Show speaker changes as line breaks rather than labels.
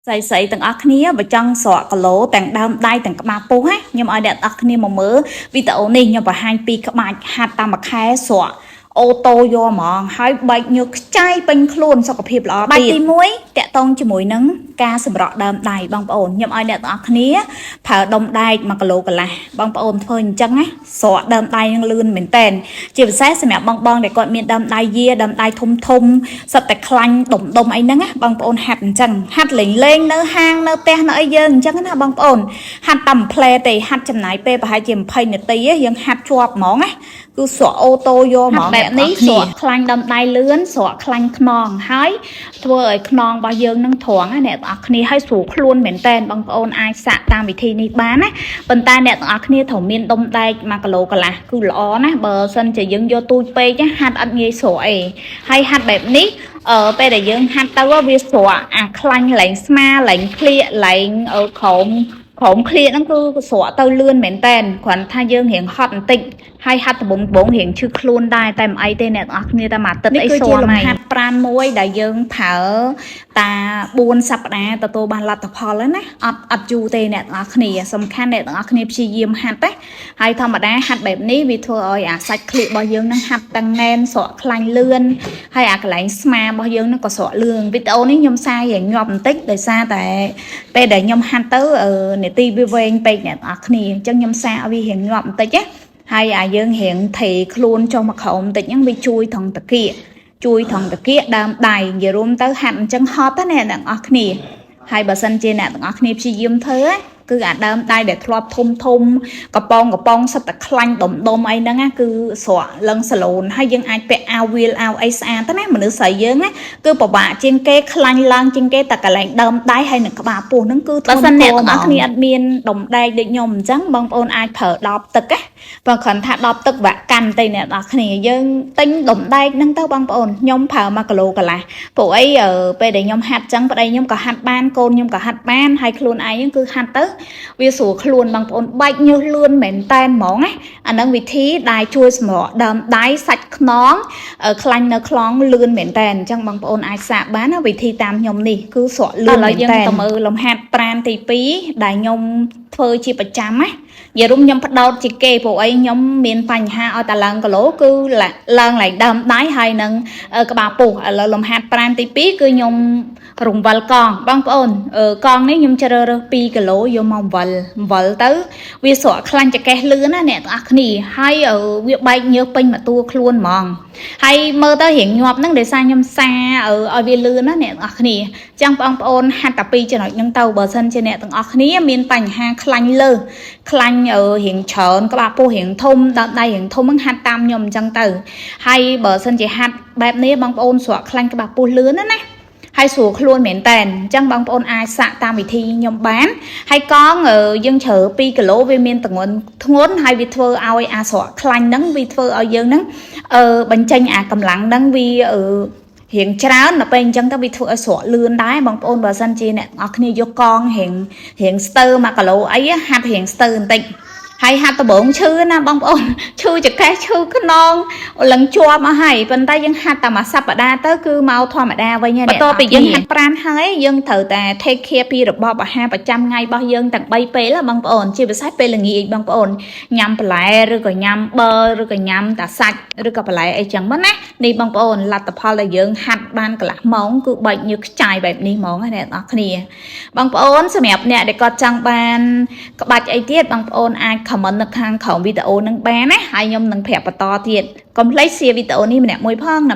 ใส่ទាំងអស់គ្នាបើចង់ស្រកគីឡូទាំងដើមដៃទាំងក្បាលពោះណាខ្ញុំឲ្យអ្នកទាំងអស់គ្នាមកមើលវីដេអូនេះខ្ញុំបង្ហាញពីក្បាច់ហាត់តាមមួយខែស្រកអូតូយកហ្មងហើយបែកញើសខ្ចាយពេញខ្លួនសុខភាពល្អទៀតបែកទី1តាក់ទងជាមួយនឹងការសម្រក់ដើមដៃបងប្អូនខ្ញុំឲ្យអ្នកទាំងអស់គ្នាប្រើដុំដែក1គីឡូកន្លះបងប្អូនធ្វើអញ្ចឹងណាស្រកដើមដៃនឹងលឿនមែនតែនជាពិសេសសម្រាប់បងដែលគាត់មានដើមដៃយាដើមដៃធំសិតតែខ្លាញ់ដុំអីហ្នឹងណាបងប្អូនហាត់អញ្ចឹងហាត់លេងនៅហាងនៅផ្ទះនៅអីយើងអញ្ចឹងណាបងប្អូនហាត់តាមផ្លែទេហាត់ចំណាយពេលប្រហែលជា20នាទីយើងហាត់ជាប់ហ្មងណាគឺស្រកអូតូយកហ្មងបែបនេះស្រកខ្លាញ់ដើមដៃលឿនស្រកខ្លាញ់ខ្នងហើយធ្វើឲ្យខ្នងរបស់យើងនឹងត្រង់ណាអ្នកទាំងអស់គ្នាឲ្យស្រួលខ្លួនមែនតែនបងប្អូនអាចសាកតាមវិធីនេះបានណាប៉ុន្តែអ្នកទាំងអស់គ្នាត្រូវមានដុំដែក1គីឡូកន្លះគឺល្អណាបើសិនជាយើងយកទូចពេកហាត់អត់ងាយស្រកអីហើយហាត់បែបនេះពេលដែលយើងហាត់ទៅវាស្រកអាខ្លាញ់លែងស្មាលែងក្លៀកលែងក្រោមក្លៀកហ្នឹងគឺស្រកទៅលឿនមែនតែនគ្រាន់ថាយើងរៀងហត់បន្តិចហើយហាត់ដំបងរៀងឈឺខ្លួនដែរតែមិនអីទេអ្នកទាំងអស់គ្នាតែមួយទឹកអីសួរមកហាត់ប្រាណមួយដែលយើងប្រើតា4សប្តាហ៍ទទួលបានលទ្ធផលណាអត់យូរទេអ្នកទាំងអស់គ្នាសំខាន់អ្នកទាំងអស់គ្នាព្យាយាមហាត់ណាហើយធម្មតាហាត់បែបនេះវាធ្វើឲ្យអាសាច់ក្លៀករបស់យើងហ្នឹងហាត់តាំងណែនស្រកខ្លាញ់លឿនហើយអាកន្លែងស្មារបស់យើងហ្នឹងក៏ស្រកលឿនវីដេអូនេះខ្ញុំសាររៀងញាប់បន្តិចដោយសារតែពេលដែលខ្ញុំហាត់ទៅនាទីវាវែងពេកអ្នកទាំងអស់គ្នាអញ្ចឹងខ្ញុំសារឲ្យវារៀងញាប់បន្តិចណាហើយអាយើងរៀងថេខ្លួនចុះមកក្រោមបន្តិចហ្នឹងវាជួយថងតាគៀកដើមដៃនិយាយរួមទៅហាត់អញ្ចឹងហត់ណាអ្នកទាំងអស់គ្នាហើយបើសិនជាអ្នកទាំងអស់គ្នាព្យាយាមធ្វើគឺអាដើមដៃដែលធ្លាប់ធំកំប៉ុងសិតតែខ្លាញ់ដុំអីហ្នឹងណាគឺស្រកឡើងសាឡូនហើយយើងអាចពាក់អាវវាលអាវអីស្អាតទៅណាមនុស្សស្រីយើងណាគឺពិបាកជាងគេខ្លាញ់ឡើងជាងគេតែកន្លែងដើមដៃហើយនឹងក្បាលពោះហ្នឹងគឺបើសិនអ្នកទាំងអស់គ្នាអត់មានដុំដែកដូចខ្ញុំអញ្ចឹងបងប្អូនអាចប្រើដបទឹកណាបើគ្រាន់ថាដបទឹកវាក់កាន់ទៅអ្នកទាំងអស់គ្នាយើងទិញដុំដែកហ្នឹងទៅបងប្អូនខ្ញុំប្រើ1គីឡូកន្លះព្រោះអីពេលដែលខ្ញុំហាត់អញ្ចឹងប្តីខ្ញុំក៏ហាត់បានកូនខ្ញុំក៏ហាត់បានហើយខ្លួនឯងហ្នឹងគឺហាត់ទៅវាស្រួលខ្លួនបងប្អូនបែកញើសលឿនមែនតែនហ្មងណាអានឹងវិធីដែលជួយសម្រកដើមដៃសាច់ខ្នងខ្លាញ់នៅខ្លោងលឿនមែនតែនអញ្ចឹងបងប្អូនអាចសាកបានណាវិធីតាមខ្ញុំនេះគឺស្រកលឿនមែនតែនឥឡូវយើងទៅមើលលំហាត់ប្រាណទី2ដែលខ្ញុំធ្វើជាប្រចាំណានិយាយរួមខ្ញុំផ្ដោតជាគេព្រោះអីខ្ញុំមានបញ្ហាឲ្យតាឡើងគីឡូគឺឡើងដើមដៃហើយនឹងក្បាលពោះឥឡូវលំហាត់ប្រាណទី2គឺខ្ញុំរង្វិលកងបងប្អូនកងនេះខ្ញុំជ្រើសរើស2គីឡូយកមកវិលទៅវាស្រកខ្លាញ់ចកេះលឿនណាអ្នកទាំងអស់គ្នាហើយវាបែកញើសពេញមួយតួខ្លួនហ្មងហើយមើលទៅរៀងញាប់ហ្នឹងដោយសារខ្ញុំសារឲ្យវាលឿនណាអ្នកទាំងអស់គ្នាអញ្ចឹងបងប្អូនហាត់តែ2ចំណុចហ្នឹងទៅបើសិនជាអ្នកទាំងអស់គ្នាមានបញ្ហាខ្លាញ់លើសខ្លាញ់រៀងច្រើនក្បាលពោះរៀងធំដើមដៃរៀងធំហ្នឹងហាត់តាមខ្ញុំអញ្ចឹងទៅហើយបើសិនជាហាត់បែបនេះបងប្អូនស្រកខ្លាញ់ក្បាលពោះលឿនណាហើយស្រួលខ្លួនមែនតែនអញ្ចឹងបងប្អូនអាចសាកតាមវិធីខ្ញុំបានហើយកងយើងជ្រើ2គីឡូវាមានទម្ងន់ធ្ងន់ហើយវាធ្វើឲ្យអាស្រកខ្លាញ់ហ្នឹងវាធ្វើឲ្យយើងហ្នឹងបញ្ចេញអាកម្លាំងហ្នឹងវារៀងច្រើនដល់ពេលអញ្ចឹងទៅវាធ្វើឲ្យស្រកលឿនដែរបងប្អូនបើសិនជាអ្នកទាំងអស់គ្នាយកកងរៀងស្ទើ1គីឡូអីហាត់រៀងស្ទើបន្តិចហើយហាត់ដំបងឈឺណាបងប្អូនឈឺចកេះឈឺខ្នងឡើងជាប់អស់ហើយប៉ុន្តែយើងហាត់តែមួយសប្តាហ៍ទៅគឺមកធម្មតាវិញហើយបន្ទាប់ពីយើងហាត់ប្រាណហើយយើងត្រូវតែ take care ពីរបបអាហារប្រចាំថ្ងៃរបស់យើងទាំង3ពេលបងប្អូនជាពិសេសពេលល្ងាចបងប្អូនញ៉ាំបន្លែឬក៏ញ៉ាំប័រឬក៏ញ៉ាំតែសាច់ឬក៏បន្លែអីចឹងមកណានេះបងប្អូនលទ្ធផលដែលយើងហាត់បានកន្លះម៉ោងគឺបែកញើសខ្ចាយបែបនេះហ្មងណាអ្នកនរគ្នាបងប្អូនសម្រាប់អ្នកដែលគាត់ចង់បានក្បាច់អីទៀតបងប្អូនអាចcomment នៅខាងក្រោមវីដេអូនឹងបានណាហើយខ្ញុំនឹងប្រាប់បន្តទៀតកុំភ្លេច share វីដេអូនេះម្នាក់មួយផងណា